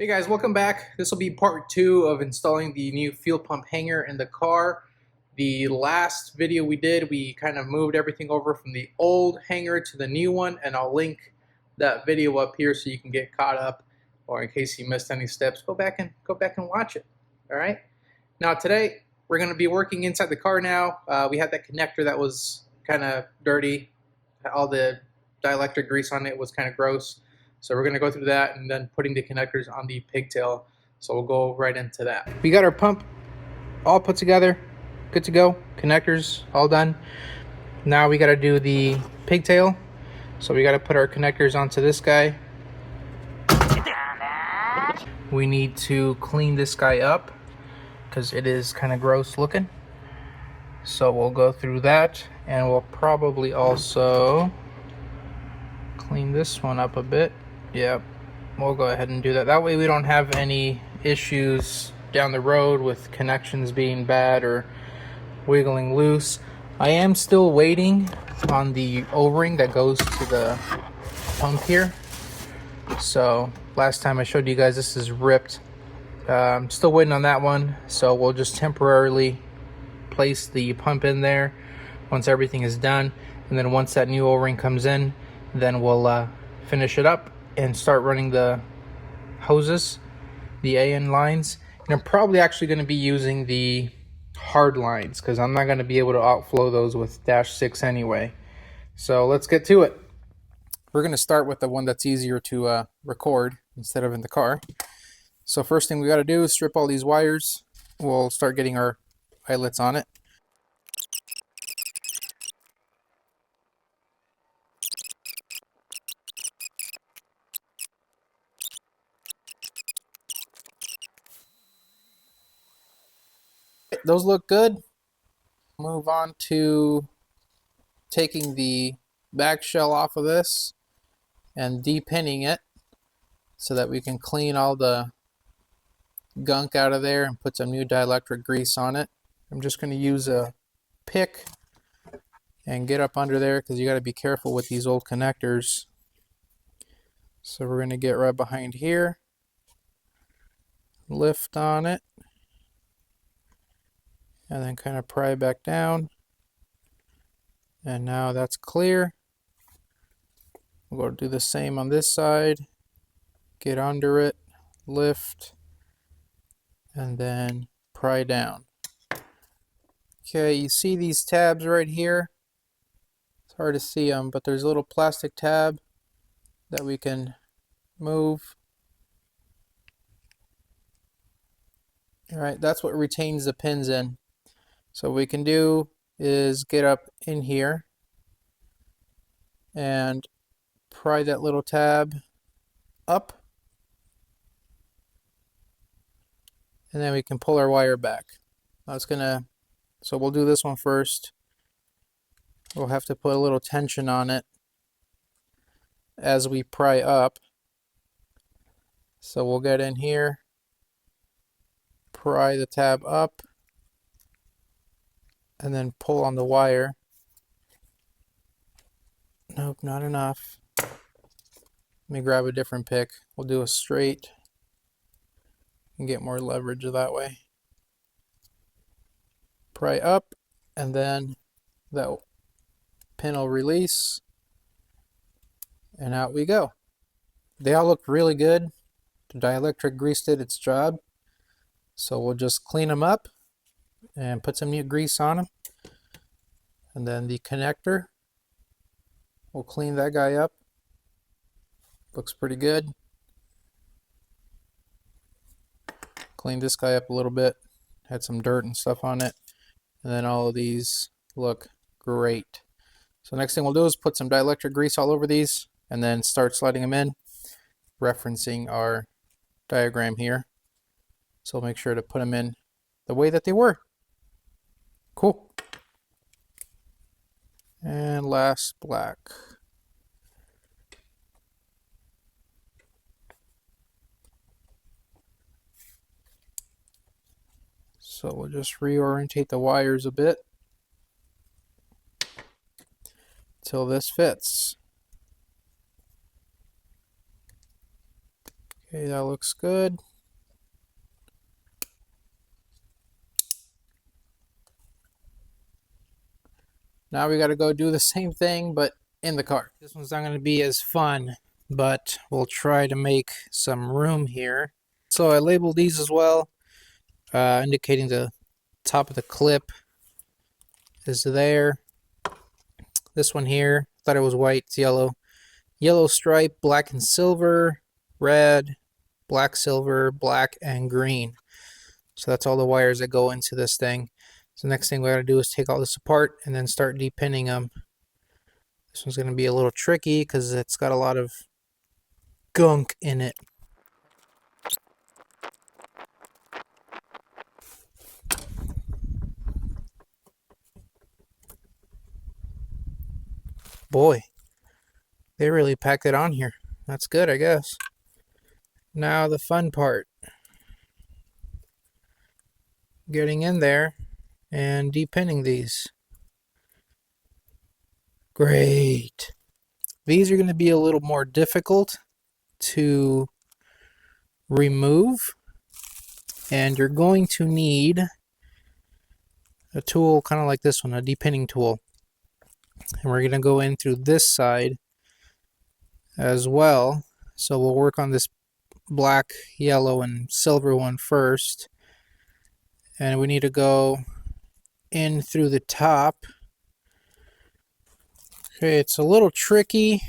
Hey guys, welcome back. This will be part 2 of installing the new fuel pump hanger in the car. The last video we did, we kind of moved everything over from the old hanger to the new one, and I'll link that video up here so you can get caught up, or in case you missed any steps, go back and watch it. All right. Now today we're going to be working inside the car now. We had that connector that was kind of dirty. All the dielectric grease on it was kind of gross. So we're going to go through that and then putting the connectors on the pigtail. So we'll go right into that. We got our pump all put together, good to go. Connectors all done. Now we got to do the pigtail. So we got to put our connectors onto this guy. We need to clean this guy up because it is kind of gross looking. So we'll go through that, and we'll probably also clean this one up a bit. Yep, we'll go ahead and do that. That way we don't have any issues down the road with connections being bad or wiggling loose. I am still waiting on the O-ring that goes to the pump here. So last time I showed you guys, this is ripped. I'm still waiting on that one, so we'll just temporarily place the pump in there once everything is done, and then once that new O-ring comes in, then we'll finish it up and start running the hoses, the AN lines. And I'm probably actually going to be using the hard lines because I'm not going to be able to outflow those with dash 6 anyway. So let's get to it. We're going to start with the one that's easier to record instead of in the car. So first thing we got to do is strip all these wires. We'll start getting our eyelets on it. Those look good. Move on to taking the back shell off of this and depinning it so that we can clean all the gunk out of there and put some new dielectric grease on it. I'm just going to use a pick and get up under there because you got to be careful with these old connectors. So we're going to get right behind here, lift on it, and then kind of pry back down. And now that's clear. We'll go do the same on this side. Get under it, lift, and then pry down. Okay, you see these tabs right here? It's hard to see them, but there's a little plastic tab that we can move. All right, that's what retains the pins in. So what we can do is get up in here and pry that little tab up, and then we can pull our wire back. Now it's gonna, so we'll do this one first. We'll have to put a little tension on it as we pry up. So we'll get in here, pry the tab up, and then pull on the wire. Nope, not enough. Let me grab a different pick. We'll do a straight and get more leverage that way. Pry up, and then that pin will release, and out we go. They all look really good. The dielectric grease did its job. So we'll just clean them up and put some new grease on them. And then the connector, we'll clean that guy up. Looks pretty good. Clean this guy up a little bit. Had some dirt and stuff on it. And then all of these look great. So next thing we'll do is put some dielectric grease all over these and then start sliding them in, referencing our diagram here. So make sure to put them in the way that they were. Cool. And last, black. So we'll just reorientate the wires a bit till this fits. Okay, that looks good. Now we got to go do the same thing, but in the car. This one's not going to be as fun, but we'll try to make some room here. So I labeled these as well, indicating the top of the clip is there. This one here, thought it was white, it's yellow. Yellow stripe, black and silver, red, black, silver, black, and green. So that's all the wires that go into this thing. So the next thing we got to do is take all this apart and then start depinning them. This one's going to be a little tricky because it's got a lot of gunk in it. Boy, they really packed it on here. That's good, I guess. Now the fun part. Getting in there and depinning these. Great. These are going to be a little more difficult to remove, and you're going to need a tool kind of like this one, a depinning tool. And we're going to go in through this side as well. So we'll work on this black, yellow, and silver one first. And we need to go in through the top. Okay, it's a little tricky.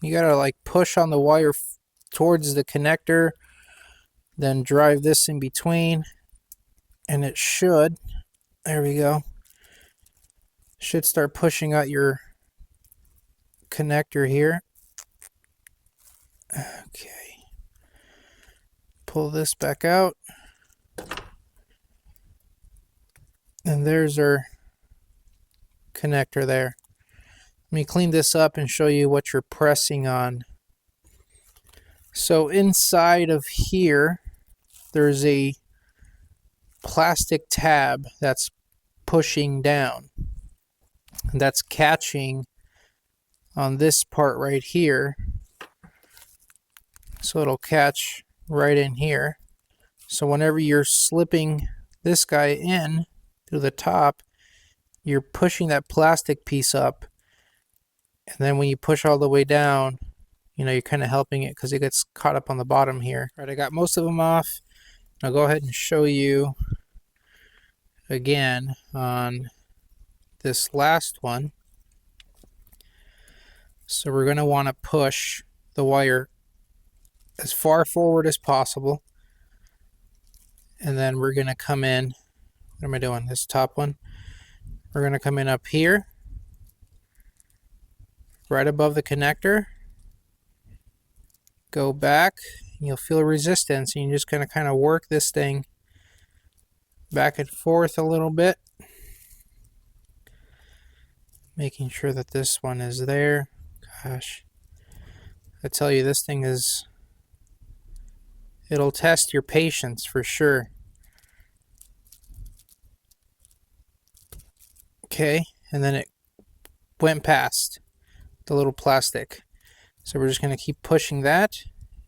You gotta like push on the wire towards the connector, then drive this in between, and it should, there we go, should start pushing out your connector here. Okay, pull this back out, and there's our connector there. Let me clean this up and show you what you're pressing on. So inside of here, there's a plastic tab that's pushing down. And that's catching on this part right here. So it'll catch right in here. So whenever you're slipping this guy in through the top, you're pushing that plastic piece up. And then when you push all the way down, you know, you're kind of helping it because it gets caught up on the bottom here. All right, I got most of them off. I'll go ahead and show you again on this last one. So we're going to want to push the wire as far forward as possible. And then we're going to come in, what am I doing? This top one. We're going to come in up here, right above the connector. Go back, you'll feel resistance, and you're just going to kind of work this thing back and forth a little bit, making sure that this one is there. Gosh, I tell you, this thing is, it'll test your patience for sure. Okay, and then it went past the little plastic. So we're just going to keep pushing that,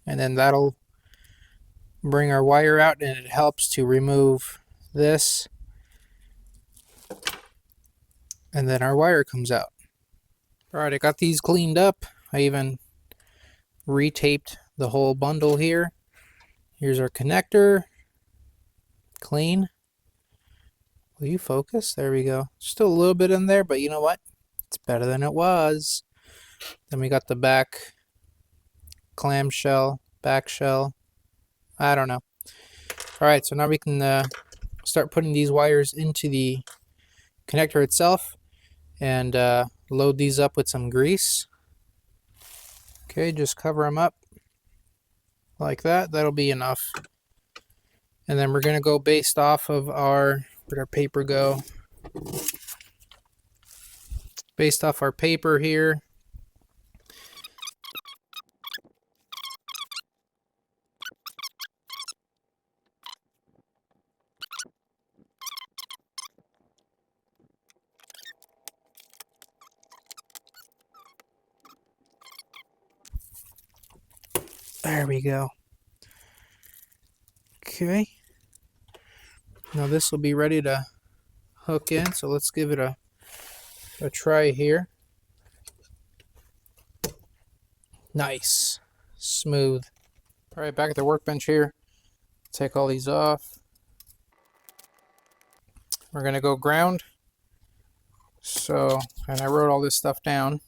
and then that'll bring our wire out, and it helps to remove this, and then our wire comes out. Alright, I got these cleaned up. I even retaped the whole bundle here. Here's our connector. Clean. Will you focus? There we go. Still a little bit in there, but you know what? It's better than it was. Then we got the back clamshell, back shell. I don't know. Alright, so now we can start putting these wires into the connector itself and load these up with some grease. Okay, just cover them up like that. That'll be enough. And then we're going to go based off of our, where'd our paper go? Based off our paper here. There we go. Okay. Now this will be ready to hook in, so let's give it a try here. Nice. Smooth. Alright, back at the workbench here. Take all these off. We're going to go ground. So, and I wrote all this stuff down.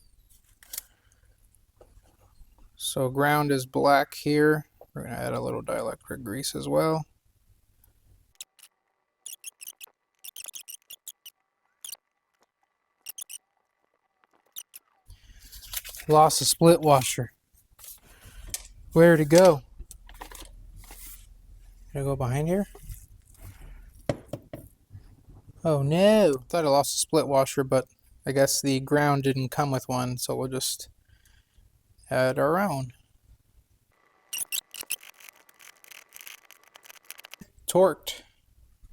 So ground is black here. We're going to add a little dielectric grease as well. Lost a split washer. Where'd it go? Did I go behind here? Oh no! Thought I lost a split washer, but I guess the ground didn't come with one, so we'll just add our own. Torqued.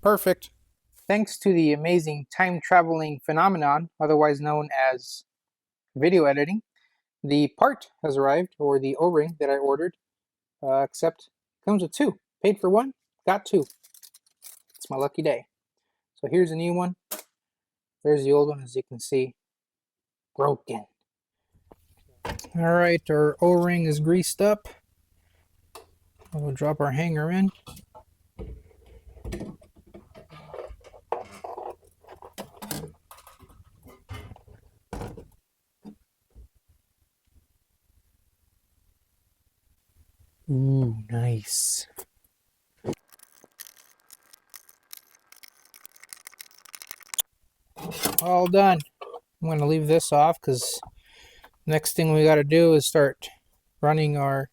Perfect. Thanks to the amazing time-traveling phenomenon, otherwise known as video editing, the part has arrived, or the O-ring that I ordered, except it comes with two. Paid for one, got two. It's my lucky day. So here's a new one. There's the old one, as you can see, broken. All right, our O-ring is greased up. We'll drop our hanger in. Ooh, nice. All done. I'm going to leave this off because next thing we got to do is start running our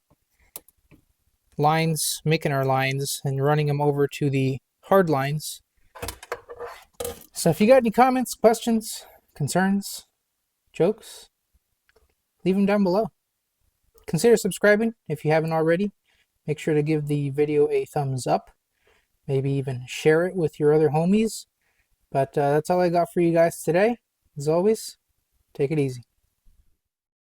lines, making our lines, and running them over to the hard lines. So if you got any comments, questions, concerns, jokes, leave them down below. Consider subscribing if you haven't already. Make sure to give the video a thumbs up. Maybe even share it with your other homies. But that's all I got for you guys today. As always, take it easy.